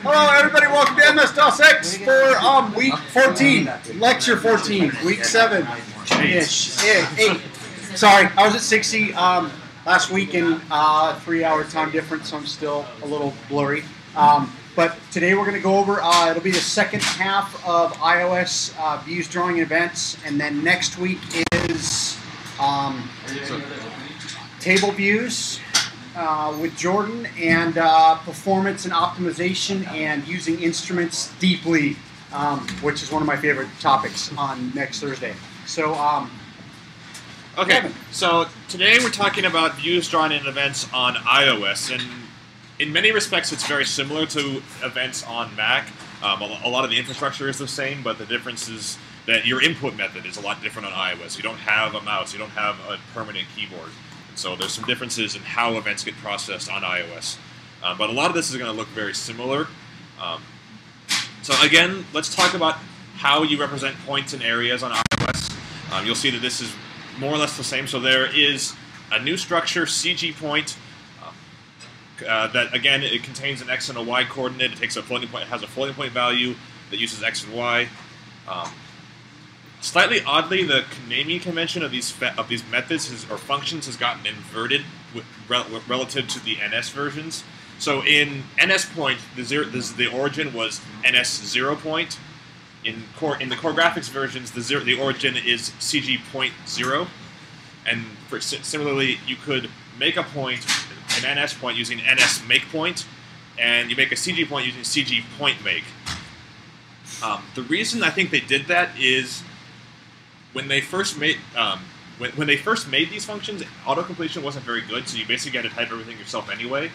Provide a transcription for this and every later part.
Hello, everybody. Welcome to MSDOSX for week 14, lecture 14, week 7-ish, 8. Sorry, I was at 60 last week in 3-hour time difference, so I'm still a little blurry. But today we're going to go over, it'll be the second half of iOS views, drawing, and events, and then next week is table views with Jordan, and performance and optimization and using instruments deeply, which is one of my favorite topics on next Thursday. So, okay, Kevin. So today we're talking about views, drawing, and events on iOS, and in many respects it's very similar to events on Mac. A lot of the infrastructure is the same, but the difference is that your input method is a lot different on iOS. You don't have a mouse, you don't have a permanent keyboard. So there's some differences in how events get processed on iOS. But a lot of this is going to look very similar. So again, let's talk about how you represent points and areas on iOS. You'll see that this is more or less the same. So there is a new structure, CG point, that again, it contains an X and a Y coordinate. It takes a floating point, it has a floating point value that uses X and Y. Slightly oddly, the naming convention of these methods or functions has gotten inverted relative to the NS versions. So in NS point, the origin was NS 0 point. In the core graphics versions, the origin is CG point 0. And similarly, you could make a point, an NS point, using NS make point, and you make a CG point using CG point make. The reason I think they did that is when they first made these functions, autocompletion wasn't very good, so you basically had to type everything yourself anyway.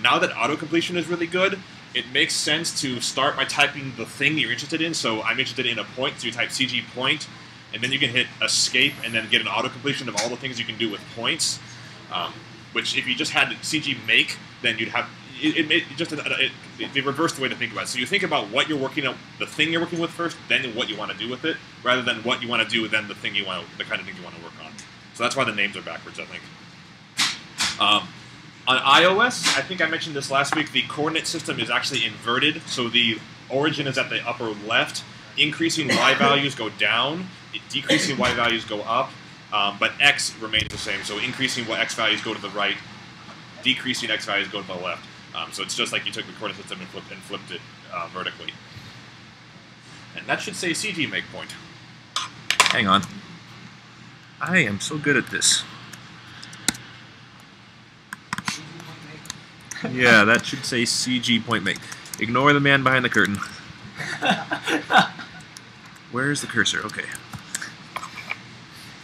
Now that autocompletion is really good, it makes sense to start by typing the thing you're interested in. So I'm interested in a point, so you type CG point, and then you can hit escape and then get an autocompletion of all the things you can do with points. Which if you just had CG make, then you'd have they reversed the way to think about it. So you think about what you're working on, the thing you're working with first, then what you want to do with it, rather than what you want to do, then the kind of thing you want to work on. So that's why the names are backwards, I think. On iOS, I think I mentioned this last week, the coordinate system is actually inverted. So the origin is at the upper left. Increasing Y values go down, decreasing Y values go up, but X remains the same. So increasing X values go to the right, decreasing X values go to the left. So it's just like you took the coordinate system and flipped it vertically. And that should say CG make point. Hang on. I am so good at this. Yeah, that should say CG point make. Ignore the man behind the curtain. Where's the cursor? Okay.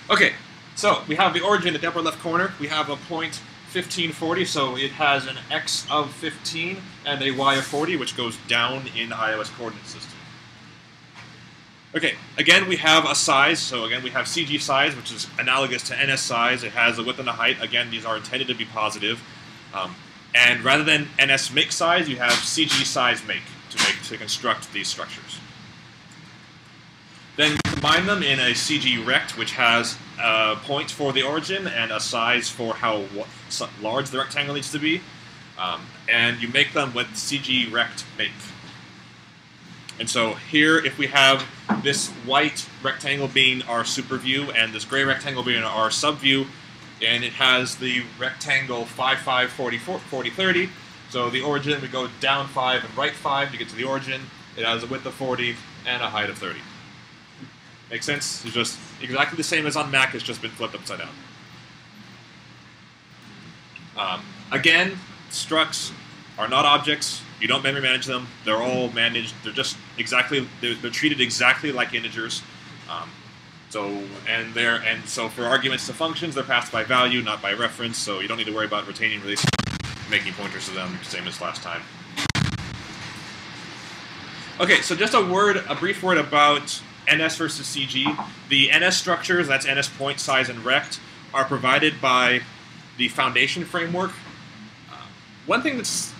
Okay, so we have the origin at the upper left corner. We have a point 1540, so it has an X of 15 and a Y of 40, which goes down in the iOS coordinate system. Okay, again we have a size, so again we have CG size, which is analogous to NS size. It has a width and a height. Again, these are intended to be positive. And rather than NS make size, you have CG size make to construct these structures. Then you combine them in a CG rect, which has a point for the origin and a size for how large the rectangle needs to be. And you make them with CG rect make. And so here, if we have this white rectangle being our super view and this gray rectangle being our sub view, and it has the rectangle 5, 5, 40, 40, 30. So the origin, we go down 5 and right 5 to get to the origin. It has a width of 40 and a height of 30. Make sense? It's just exactly the same as on Mac, it's just been flipped upside down. Again, structs are not objects. You don't memory manage them. They're all managed. They're just exactly, they're treated exactly like integers. So for arguments to functions, they're passed by value, not by reference, so you don't need to worry about retaining release, making pointers to them, same as last time. Okay, so just a brief word about NS versus CG. The NS structures, that's NS point, size, and rect, are provided by the Foundation framework. One thing that's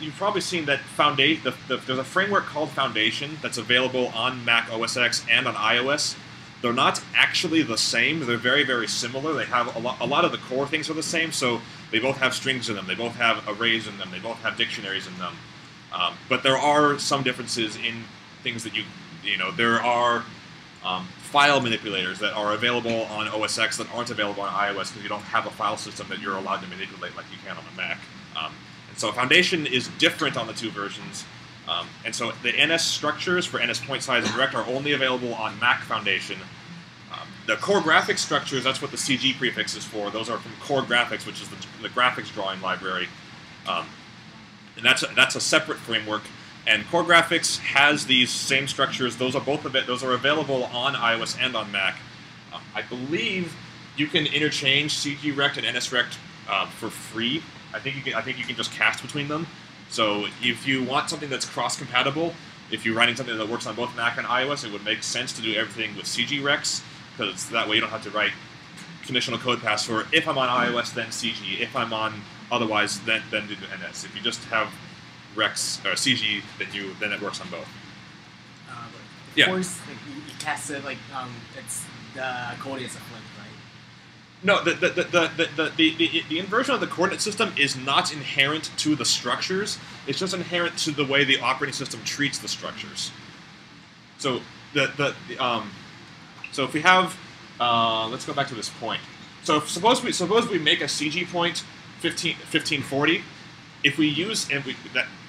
you've probably seen that there's a framework called Foundation that's available on Mac OS X and on iOS. They're not actually the same. They're very, very similar. They have a lot of the core things are the same. So they both have strings in them. They both have arrays in them. They both have dictionaries in them. But there are some differences in things that there are file manipulators that are available on OS X that aren't available on iOS because you don't have a file system that you're allowed to manipulate like you can on a Mac. And so Foundation is different on the two versions. And so the NS structures for NS point size and direct are only available on Mac Foundation. The core graphics structures, that's what the CG prefix is for. Those are from Core Graphics, which is the graphics drawing library. And that's a separate framework. And Core Graphics has these same structures. Those are available on iOS and on Mac. I believe you can interchange CG Rect and NS Rect for free. I think you can just cast between them. So if you want something that's cross-compatible, if you're writing something that works on both Mac and iOS, it would make sense to do everything with CG Recs, because that way you don't have to write conditional code paths for if I'm on iOS, then CG. If I'm on otherwise, then do the NS. If you just have Recs or CG, then it works on both. Of course, like, you cast it like it's the coordinates are flipped, right? No, the inversion of the coordinate system is not inherent to the structures. It's just inherent to the way the operating system treats the structures. So so if we have, let's go back to this point. So suppose we make a CG point 1540. If we use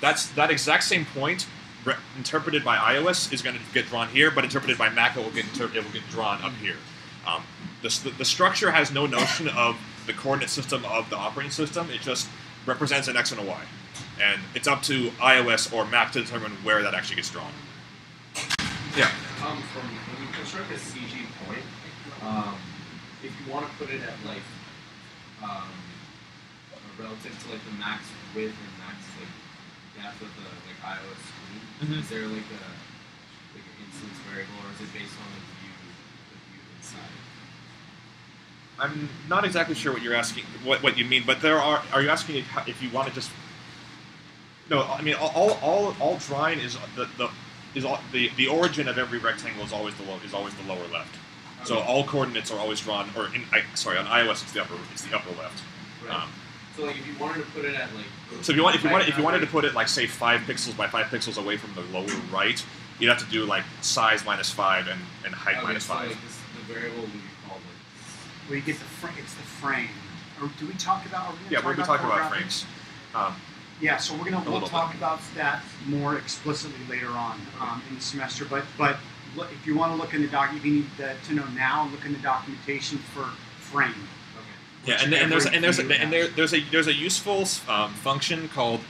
that exact same point interpreted by iOS is going to get drawn here, but interpreted by Mac it will get drawn up here. The structure has no notion of the coordinate system of the operating system. It just represents an X and a Y, and it's up to iOS or Mac to determine where that actually gets drawn. Yeah. When you construct a CG point, if you want to put it at like relative to like the max width and max like depth of the like iOS screen, is there like an instance variable, or is it based on the view inside? I'm not exactly sure what you're asking, what you mean, but are you asking if you want to just? No, I mean all drawing is the origin of every rectangle is always the lower left. Okay. So all coordinates are always drawn, or on iOS it's the upper left. Right. So like if you wanted to put it at like. So if you wanted to put it like say 5 pixels by 5 pixels away from the lower right, you'd have to do like size -5 and height -5. So like the variable would be called like. Where you get it's the frame. Or do we talk about? We're going to talk about frames. Yeah, so we'll talk about that more explicitly later on in the semester. But if you want to look in the doc, if you need to know now, look in the documentation for frame. Okay. Yeah, there's a useful function called,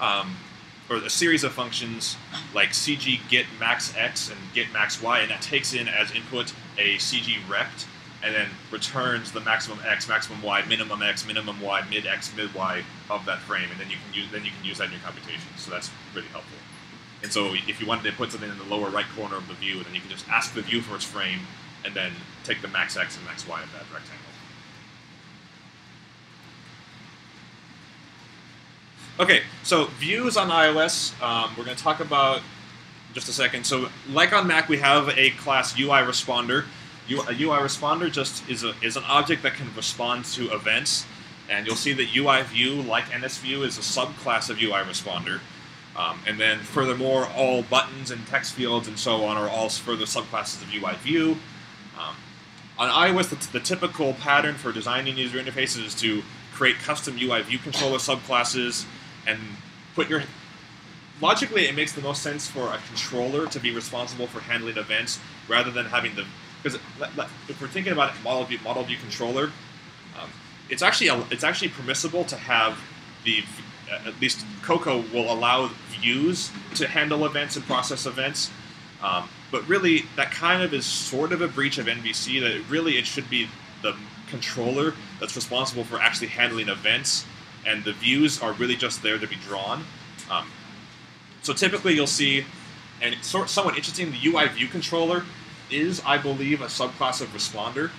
or a series of functions like CG get max x and get max y, and that takes in as input a CG rect, and then returns the maximum x, maximum y, minimum x, minimum y, mid x, mid y of that frame, and then you can use that in your computation. So that's really helpful. And so if you wanted to put something in the lower right corner of the view, then you can just ask the view for its frame, and then take the max x and max y of that rectangle. Okay, so views on iOS, we're going to talk about in just a second. So like on Mac, we have a class UI responder. A UI responder just is an object that can respond to events, and you'll see that UI view, like NS view, is a subclass of UI responder. And then furthermore, all buttons and text fields and so on are all further subclasses of UI view. On iOS, the typical pattern for designing user interfaces is to create custom UI view controller subclasses and put your... Logically, it makes the most sense for a controller to be responsible for handling events rather than having the... Because if we're thinking about model view controller, it's actually permissible to have at least Cocoa will allow views to handle events and process events, but really that kind of is sort of a breach of NVC. That it should be the controller that's responsible for actually handling events, and the views are really just there to be drawn. So typically you'll see, and it's somewhat interesting, the UI view controller is, I believe, a subclass of responder.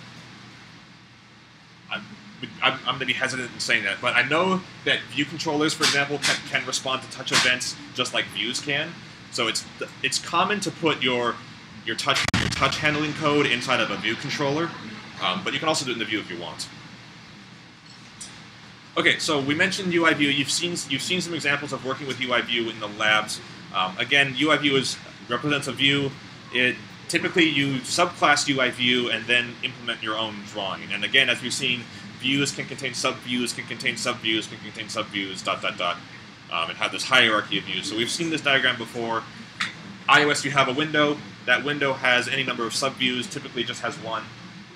I'm going to be hesitant in saying that, but I know that view controllers, for example, can respond to touch events just like views can. So it's common to put your touch handling code inside of a view controller, but you can also do it in the view if you want. Okay, so we mentioned UI view. You've seen some examples of working with UI view in the labs. Again, UI view represents a view. Typically you subclass UI view and then implement your own drawing. And again, as we've seen, views can contain subviews, can contain subviews, can contain subviews, ... And have this hierarchy of views. So we've seen this diagram before. iOS, you have a window. That window has any number of subviews. Typically, it just has one.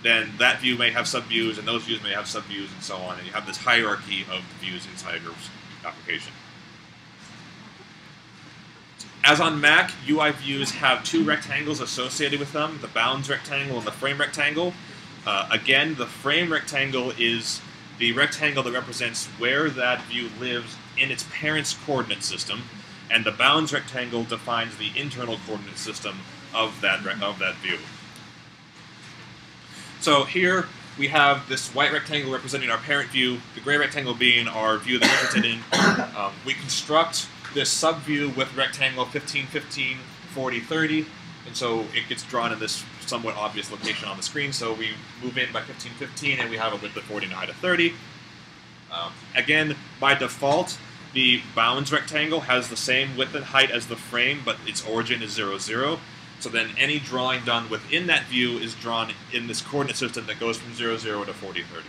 Then that view may have subviews, and those views may have subviews, and so on. And you have this hierarchy of views inside your application. As on Mac, UI views have two rectangles associated with them: the bounds rectangle and the frame rectangle. Again, the frame rectangle is the rectangle that represents where that view lives in its parent's coordinate system, and the bounds rectangle defines the internal coordinate system of that view. So here we have this white rectangle representing our parent view, the gray rectangle being our view that we're interested in. We construct this subview with rectangle 15, 15, 40, 30, and so it gets drawn in this somewhat obvious location on the screen. So we move in by 15, 15, and we have a width of 40 and a height of 30. Again, by default, the bounds rectangle has the same width and height as the frame, but its origin is 0, 0. So then any drawing done within that view is drawn in this coordinate system that goes from 0, 0 to 40, 30.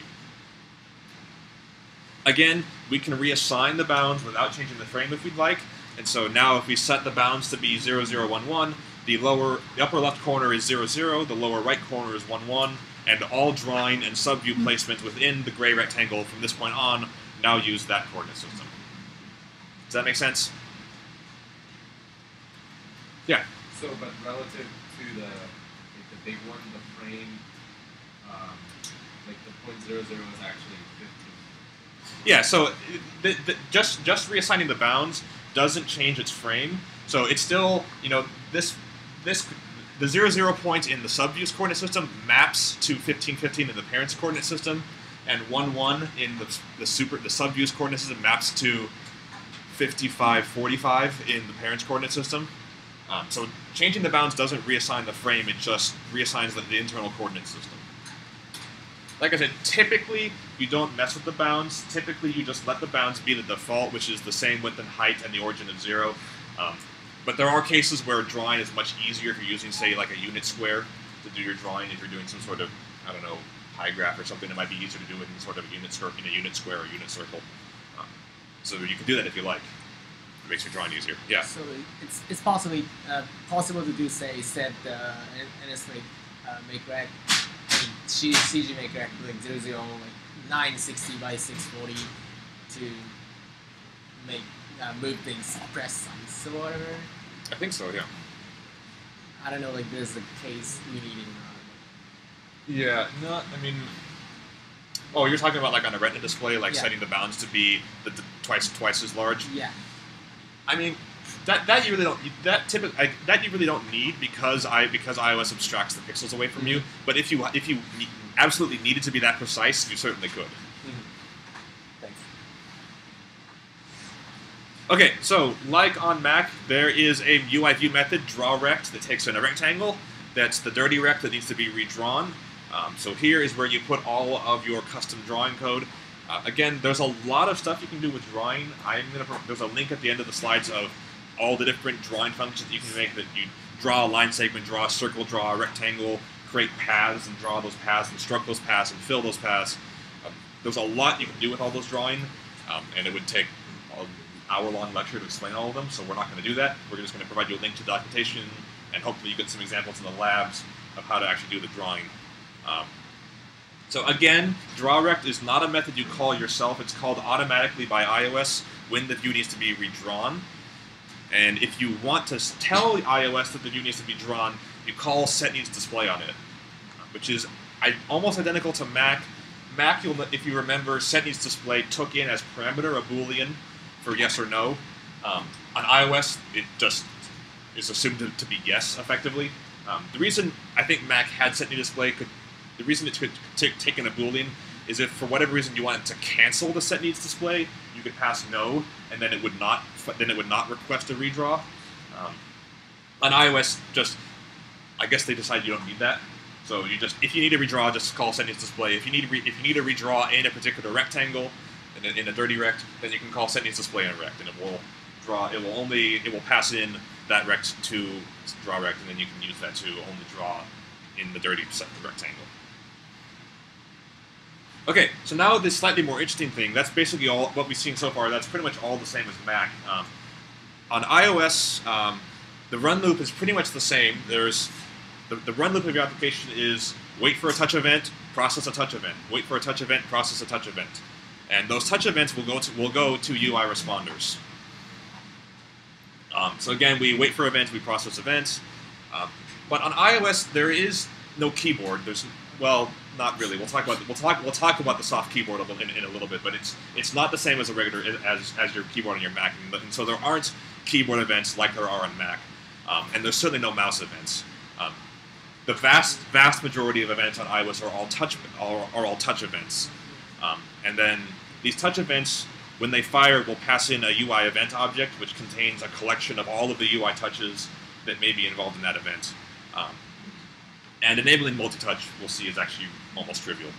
Again, we can reassign the bounds without changing the frame if we'd like. And so now if we set the bounds to be 0, 0, 1, 1, the upper left corner is 0, 0, the lower right corner is 1, 1, and all drawing and subview placement within the gray rectangle from this point on now use that coordinate system. Does that make sense? Yeah. So, but relative to the big one, the frame, like the 0.00 is actually 15. Yeah. So just reassigning the bounds doesn't change its frame. So it's still, the 0, 0 point in the subview's coordinate system maps to 15, 15 in the parent's coordinate system, and 1, 1 in the subview's coordinate system maps to 55, 45 in the parent's coordinate system. So changing the bounds doesn't reassign the frame, it just reassigns the internal coordinate system. Like I said, typically you don't mess with the bounds. Typically you just let the bounds be the default, which is the same width and height and the origin of 0. But there are cases where drawing is much easier if you're using, say, like a unit square to do your drawing. If you're doing some sort of, I don't know, pie graph or something, it might be easier to do it in sort of a unit square or unit circle. So you can do that if you like. It makes your drawing easier. Yeah. So it's possible to do, say, set NS make rec, CG make rec like 0, 0, like 960 by 640 to make move things, press sums or whatever. I think so. Yeah. I don't know, like there's a case we need in. Yeah. No, I mean. Oh, you're talking about like on a Retina display, like setting the bounds to be twice as large. Yeah. I mean, that you really don't that you really don't need because iOS abstracts the pixels away from you. But if you absolutely needed to be that precise, you certainly could. Thanks. Okay, so like on Mac, there is a UI view method, drawRect, that takes in a rectangle. That's the dirty rect that needs to be redrawn. So here is where you put all of your custom drawing code. Again, there's a lot of stuff you can do with drawing. There's a link at the end of the slides of all the different drawing functions that you can make. That you draw a line segment, draw a circle, draw a rectangle, create paths and draw those paths, instruct those paths, and fill those paths. There's a lot you can do with all those drawing, and it would take an hour-long lecture to explain all of them. So we're not going to do that. We're just going to provide you a link to documentation, and hopefully you get some examples in the labs of how to actually do the drawing. So again, drawRect is not a method you call yourself. It's called automatically by iOS when the view needs to be redrawn. And if you want to tell iOS that the view needs to be drawn, you call setNeedsDisplay on it, which is almost identical to Mac. Mac, if you remember, setNeedsDisplay took in as parameter a Boolean for yes or no. On iOS, it just is assumed to be yes, effectively. The reason I think Mac had setNeedsDisplay the reason it could take in a Boolean is if for whatever reason you wanted to cancel the setNeedsDisplay, you could pass no, and then it would not request a redraw. On iOS, I guess they decide you don't need that. So if you need a redraw, just call setNeedsDisplay. If you need a redraw in a particular rectangle, in a dirty rect, then you can call set needs display in rect, and it will pass in that rect to draw rect, and then you can use that to only draw in the dirty rectangle. Okay, so now this slightly more interesting thing, that's basically all what we've seen so far. That's pretty much all the same as Mac. On iOS, the run loop is pretty much the same. There's the run loop of your application is wait for a touch event, process a touch event. Wait for a touch event, process a touch event. And those touch events will go to UI responders. So again, we wait for events, we process events. But on iOS, there is no keyboard. Well, not really. We'll talk about the soft keyboard in a little bit, but it's not the same as a regular as your keyboard on your Mac, and so there aren't keyboard events like there are on Mac, and there's certainly no mouse events. The vast majority of events on iOS are all touch events, and then these touch events, when they fire, will pass in a UI event object, which contains a collection of all of the UI touches that may be involved in that event. And enabling multi-touch, we'll see, is actually almost trivial.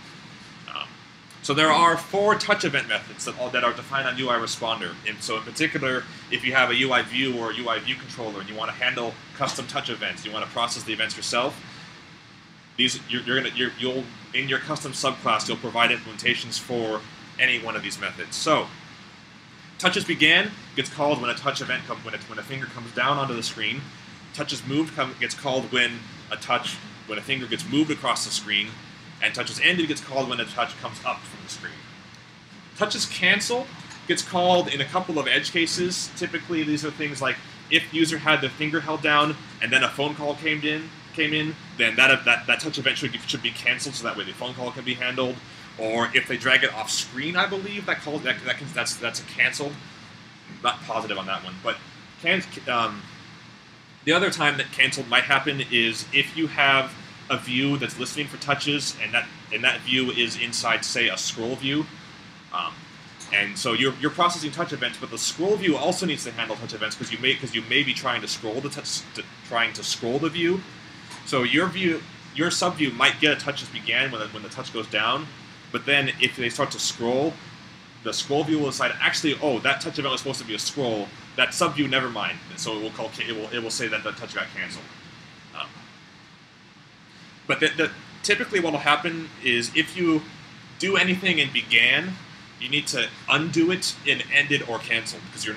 So there are 4 touch event methods that are defined on UI Responder. And so in particular, if you have a UI view or a UI view controller and you want to handle custom touch events, you want to process the events yourself, you'll in your custom subclass, you'll provide implementations for any one of these methods. So touches began gets called when a touch event when a finger comes down onto the screen. Touches moved gets called when a finger gets moved across the screen, and touches ended gets called when a touch comes up from the screen. Touches cancel gets called in a couple of edge cases. Typically, these are things like if user had the finger held down and then a phone call came in, then that touch event should be canceled, so that way the phone call can be handled. Or if they drag it off screen, I believe that's a cancel. Not positive on that one, but the other time that canceled might happen is if you have a view that's listening for touches, and that view is inside, say, a scroll view, and so you're processing touch events, but the scroll view also needs to handle touch events because you may be trying to scroll the view. So your subview might get a touches began when the touch goes down, but then if they start to scroll, the scroll view will decide, actually, oh, that touch event was supposed to be a scroll. That subview, never mind. So it will say that the touch got canceled. But typically, what will happen is if you do anything in began, you need to undo it in ended or canceled because you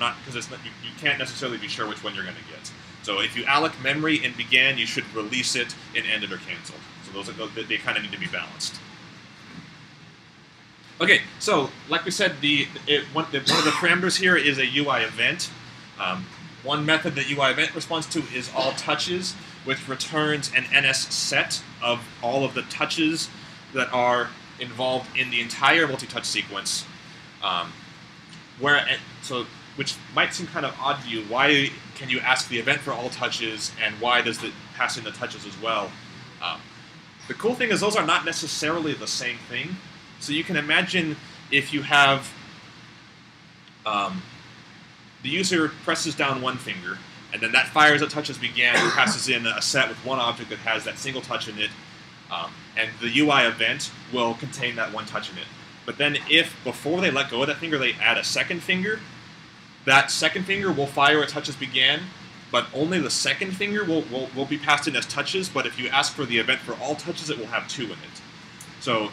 can't necessarily be sure which one you're going to get. So if you alloc memory in began, you should release it in ended or canceled. So they kind of need to be balanced. Okay, so like we said, one of the parameters here is a UI event. One method that UI event responds to is all touches, which returns an NS set of all of the touches that are involved in the entire multi-touch sequence. Which might seem kind of odd to you. Why can you ask the event for all touches, and why does it pass in the touches as well? The cool thing is those are not necessarily the same thing. So you can imagine if you have the user presses down one finger, and then that fires a touches began and passes in a set with one object that has that single touch in it, and the UI event will contain that one touch in it. But then if, before they let go of that finger, they add a second finger, that second finger will fire a touches began, but only the second finger will be passed in as touches, but if you ask for the event for all touches, it will have 2 in it. So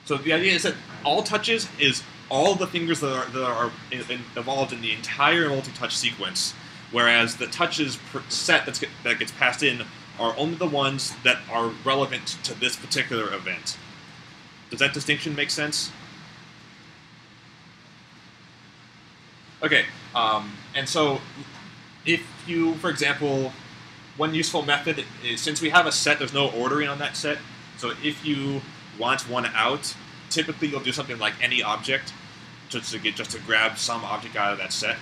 so the idea is that all touches is all the fingers that are involved in the entire multi-touch sequence, whereas the touches set that gets passed in are only the ones that are relevant to this particular event. Does that distinction make sense? Okay, and so if you, for example, one useful method is, since we have a set, there's no ordering on that set, so if you want one out, typically you'll do something like any object, just to grab some object out of that set.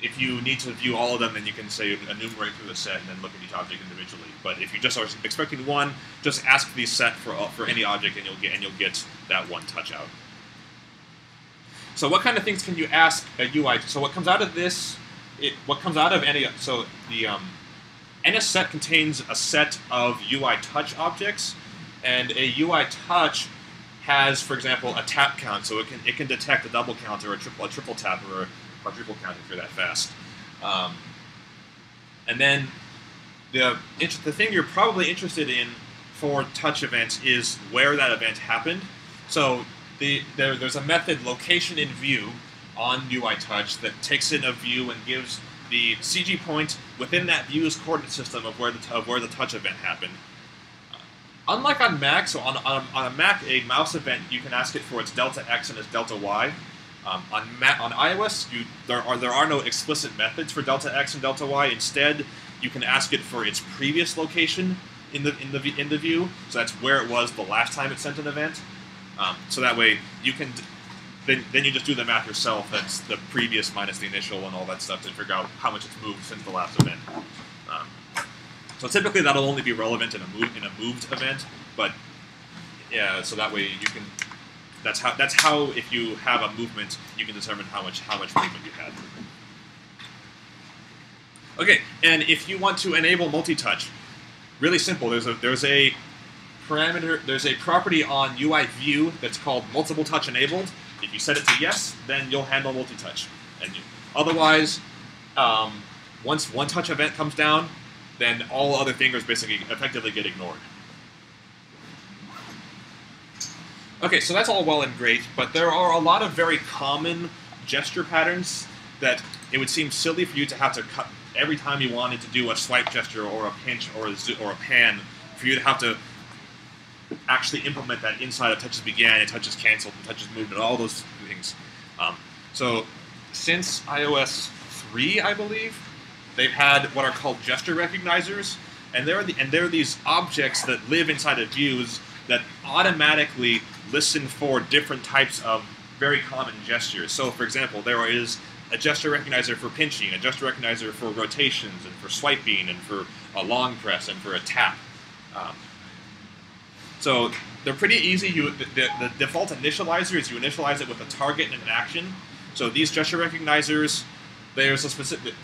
If you need to view all of them, then you can say enumerate through the set and then look at each object individually. But if you just are expecting one, just ask the set for any object, and you'll get that one touch out. So what kind of things can you ask a UI? So what comes out of this? What comes out of any? So the NS set contains a set of UI touch objects, and a UI touch has, for example, a tap count, so it can detect a double count or a triple tap or a quadruple count if you're that fast. And then the thing you're probably interested in for touch events is where that event happened. So there's a method, location in view, on UI Touch that takes in a view and gives the CG point within that view's coordinate system of where the touch event happened. Unlike on Mac, so on a Mac, a mouse event, you can ask it for its delta X and its delta Y. On iOS, there are no explicit methods for delta X and delta Y. Instead, you can ask it for its previous location in the view. So that's where it was the last time it sent an event. So that way you can then you just do the math yourself. That's the previous minus the initial and all that stuff to figure out how much it's moved since the last event. So typically that'll only be relevant in a moved event, but yeah, so that way you can. That's how if you have a movement, you can determine how much movement you had. Okay, and if you want to enable multi-touch, really simple. There's a parameter. There's a property on UI view that's called multiple touch enabled. If you set it to yes, then you'll handle multi-touch. And otherwise, once one touch event comes down, then all other fingers basically effectively get ignored. Okay, so that's all well and great, but there are a lot of very common gesture patterns that it would seem silly for you to have to cut every time you wanted to do a swipe gesture or a pinch or a pan, for you to have to actually implement that inside of touches began and touches canceled and touches moved and all those things. So since iOS 3, I believe, they've had what are called gesture recognizers, and they're these objects that live inside of views that automatically listen for different types of very common gestures. So, for example, there is a gesture recognizer for pinching, a gesture recognizer for rotations, and for swiping, and for a long press, and for a tap. So they're pretty easy. The default initializer is you initialize it with a target and an action. So these gesture recognizers, there's a specific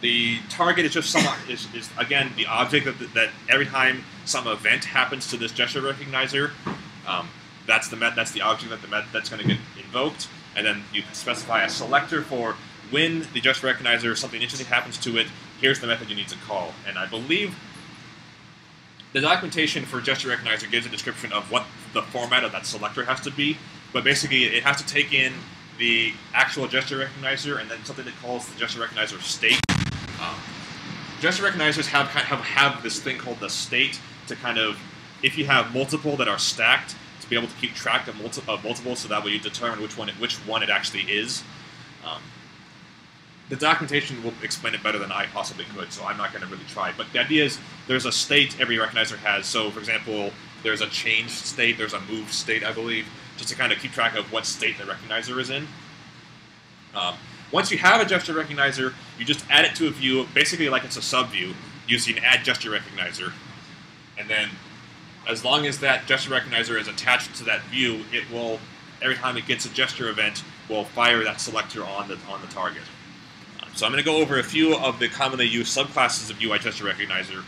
the target is just is again the object that every time some event happens to this gesture recognizer, that's the object that's going to get invoked, and then you specify a selector for when the gesture recognizer something interesting happens to it. Here's the method you need to call, and I believe the documentation for gesture recognizer gives a description of what the format of that selector has to be, but basically it has to take in the actual gesture recognizer and then something that calls the gesture recognizer state. Gesture recognizers have this thing called the state to kind of, if you have multiple that are stacked, to be able to keep track of multiple, so that way you determine which one it actually is. The documentation will explain it better than I possibly could, so I'm not going to really try. But the idea is there's a state every recognizer has. So, for example, there's a changed state, there's a moved state, I believe, just to kind of keep track of what state the recognizer is in. Once you have a gesture recognizer, you just add it to a view, basically like it's a subview, using add gesture recognizer. And then, as long as that gesture recognizer is attached to that view, it will, every time it gets a gesture event, will fire that selector on the target. So I'm going to go over a few of the commonly used subclasses of UI gesture recognizer.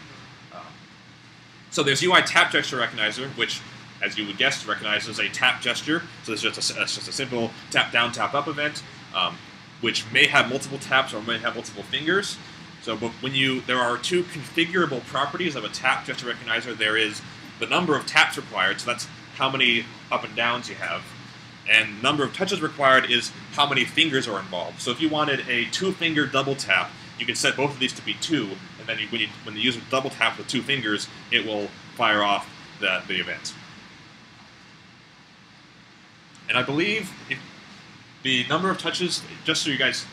So there's UI tap gesture recognizer, which, as you would guess, recognizes a tap gesture. So it's just a simple tap down, tap up event, which may have multiple taps or may have multiple fingers. So, but there are two configurable properties of a tap gesture recognizer. There is the number of taps required, so that's how many up and downs you have. And number of touches required is how many fingers are involved. So if you wanted a 2-finger double tap, you can set both of these to be 2, and then when the user double taps with 2 fingers, it will fire off the event. And I believe the number of touches, just so you guys,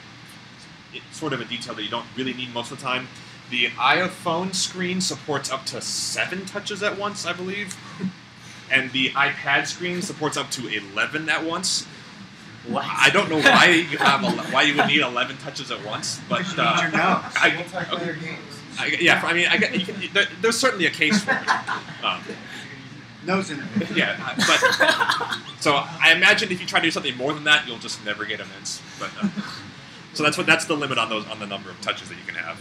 it's sort of a detail that you don't really need most of the time, the iPhone screen supports up to 7 touches at once, I believe. And the iPad screen supports up to 11 at once. What? I don't know why you would need 11 touches at once, but there's certainly a case for it. Nose in it. Yeah, but so I imagine if you try to do something more than that, you'll just never get events. But so that's the limit on the number of touches that you can have.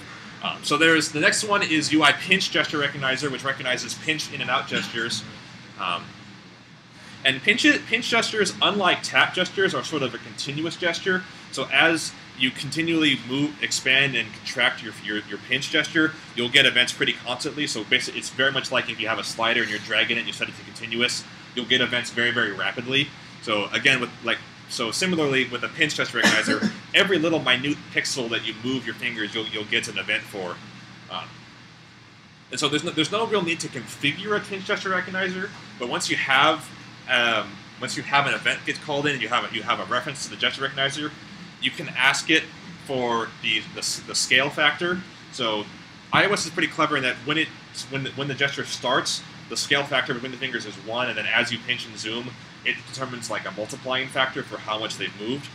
So there's the next one is UI pinch gesture recognizer, which recognizes pinch in and out gestures. And pinch gestures, unlike tap gestures, are sort of a continuous gesture. So as you continually move, expand, and contract your pinch gesture, you'll get events pretty constantly. So basically, it's very much like if you have a slider and you're dragging it and you set it to continuous, you'll get events very, very rapidly. So again, similarly with a pinch gesture recognizer, every little minute pixel that you move your fingers, you'll get an event for. And so there's no real need to configure a pinch gesture recognizer, but once you have an event gets called in and you have a reference to the gesture recognizer, you can ask it for the scale factor. So iOS is pretty clever in that when the gesture starts, the scale factor between the fingers is 1, and then as you pinch and zoom, it determines like a multiplying factor for how much they've moved.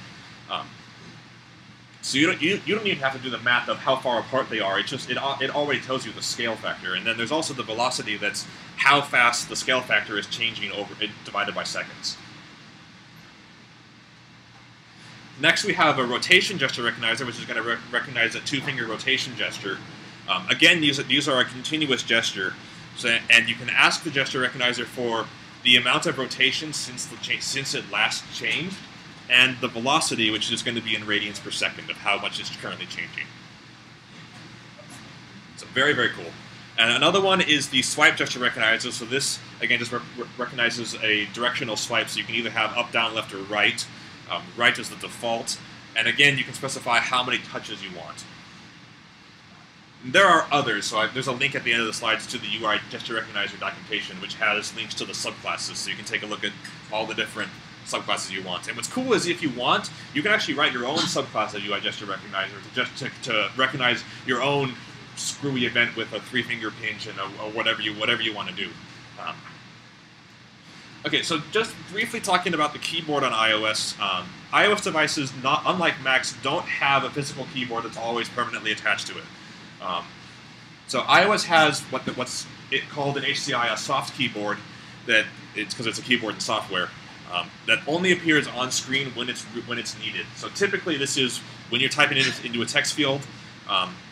So you don't even have to do the math of how far apart they are. It already tells you the scale factor, and then there's also the velocity. That's how fast the scale factor is changing divided by seconds. Next, we have a rotation gesture recognizer, which is going to recognize a 2-finger rotation gesture. Again, these are a continuous gesture, and you can ask the gesture recognizer for the amount of rotation since it last changed, and the velocity, which is going to be in radians per second of how much it's currently changing. So very, very cool. And another one is the swipe gesture recognizer. So this, again, just recognizes a directional swipe, so you can either have up, down, left, or right. Right is the default. And again, you can specify how many touches you want. There are others, so there's a link at the end of the slides to the UI gesture recognizer documentation, which has links to the subclasses, so you can take a look at all the different subclasses you want. And what's cool is if you want, you can actually write your own subclass of UI gesture recognizer to recognize your own screwy event with a 3-finger pinch and whatever you want to do. Okay, so just briefly talking about the keyboard on iOS. iOS devices, unlike Macs, don't have a physical keyboard that's always permanently attached to it. So iOS has what's called an HCI, a soft keyboard, that it's because it's a keyboard in software. That only appears on screen when it's needed. So typically, this is when you're typing into a text field,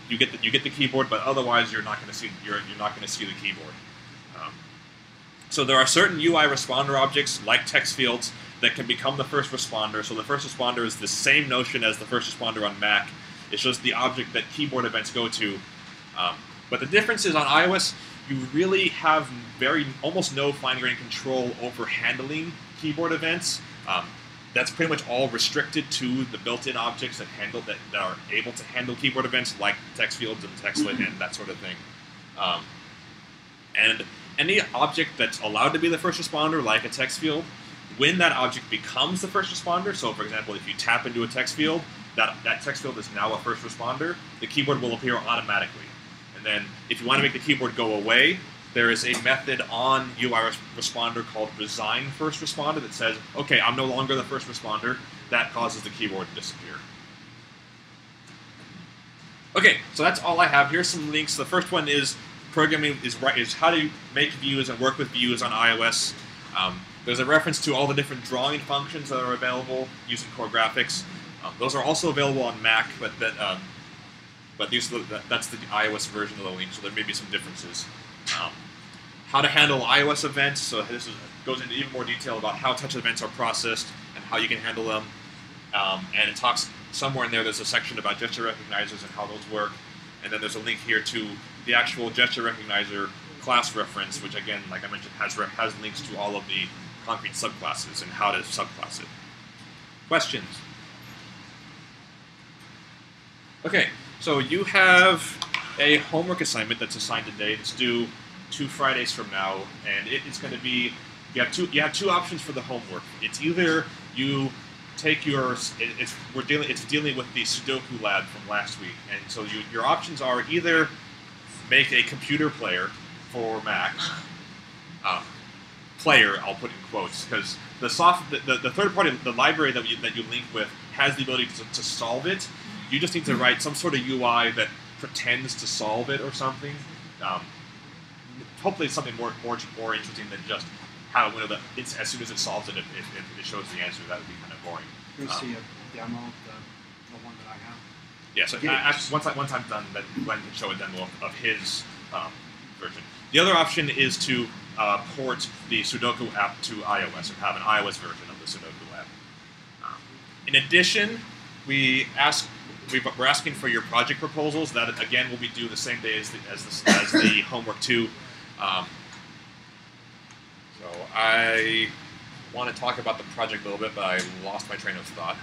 you get the keyboard, but otherwise you're not going to see the keyboard. So there are certain UI responder objects like text fields that can become the first responder. So the first responder is the same notion as the first responder on Mac. It's just the object that keyboard events go to. But the difference is on iOS, you really have almost no fine-grained control over handling keyboard events. That's pretty much all restricted to the built-in objects that are able to handle keyboard events, like text fields and textlet and that sort of thing. And any object that's allowed to be the first responder, like a text field, when that object becomes the first responder, so for example, if you tap into a text field, that text field is now a first responder, the keyboard will appear automatically. And then if you want to make the keyboard go away, there is a method on UI responder called resign first responder that says, okay, I'm no longer the first responder. That causes the keyboard to disappear. Okay, so that's all I have. Here's some links. The first one is programming is how to make views and work with views on iOS. There's a reference to all the different drawing functions that are available using core graphics. Those are also available on Mac, but that's the iOS version of the link, so there may be some differences. How to handle iOS events, so this goes into even more detail about how touch events are processed and how you can handle them. And it talks somewhere in there's a section about gesture recognizers and how those work. And then there's a link here to the actual gesture recognizer class reference, which again, like I mentioned, has links to all of the concrete subclasses and how to subclass it. Questions? Okay, so you have a homework assignment that's assigned today. It's due 2 Fridays from now, and it's going to be you have two options for the homework. It's either you take it's dealing with the Sudoku lab from last week, and so your options are either make a computer player for Mac. Player, I'll put in quotes, because the third party, the library that you link with has the ability to solve it. You just need to write some sort of UI that pretends to solve it or something. Hopefully, it's something more interesting than just how as soon as it solves it, if it shows the answer. That would be kind of boring. You'll see a demo of the one that I have. Yeah, so once I'm done, then Glenn can show a demo of his version. The other option is to port the Sudoku app to iOS, or have an iOS version of the Sudoku app. In addition, we're asking for your project proposals. That again will be due the same day as the homework 2. So I want to talk about the project a little bit, but I lost my train of thought.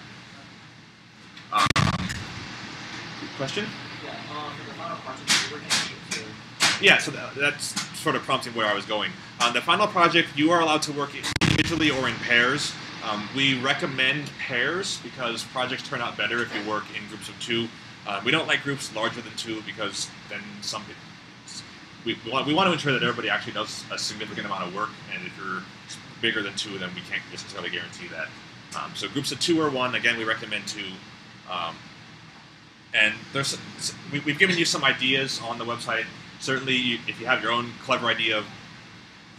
Question? Yeah, for the final project, we're going to Yeah, so that's sort of prompting where I was going. On the final project, you are allowed to work individually or in pairs. We recommend pairs because projects turn out better if you work in groups of 2. We don't like groups larger than 2 because then we want to ensure that everybody actually does a significant amount of work, and if you're bigger than 2, then we can't necessarily guarantee that. So groups of 2 or 1, again, we recommend 2. And we've given you some ideas on the website. Certainly, if you have your own clever idea,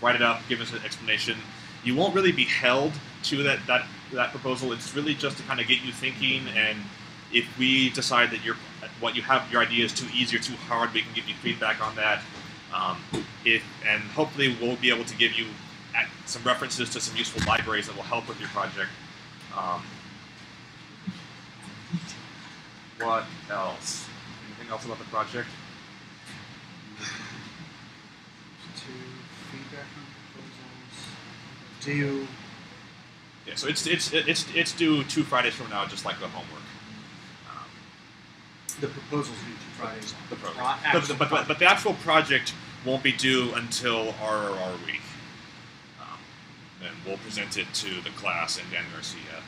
write it up, give us an explanation. You won't really be held to that proposal. It's really just to kind of get you thinking, and if we decide that your idea is too easy or too hard, we can give you feedback on that. And hopefully we'll be able to give you some references to some useful libraries that will help with your project. What else? Anything else about the project? Feedback on proposals. Due. Yeah, so it's due 2 Fridays from now, just like the homework. The proposals due 2 Fridays. The program. But the actual project won't be due until RRR week. And we'll present it to the class and Dan Garcia,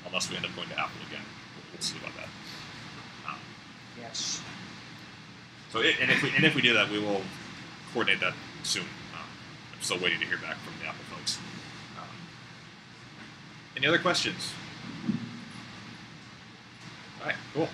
unless we end up going to Apple again. We'll see about that. Yes. So if we do that, we will coordinate that soon. I'm still waiting to hear back from the Apple folks. Any other questions? All right, cool.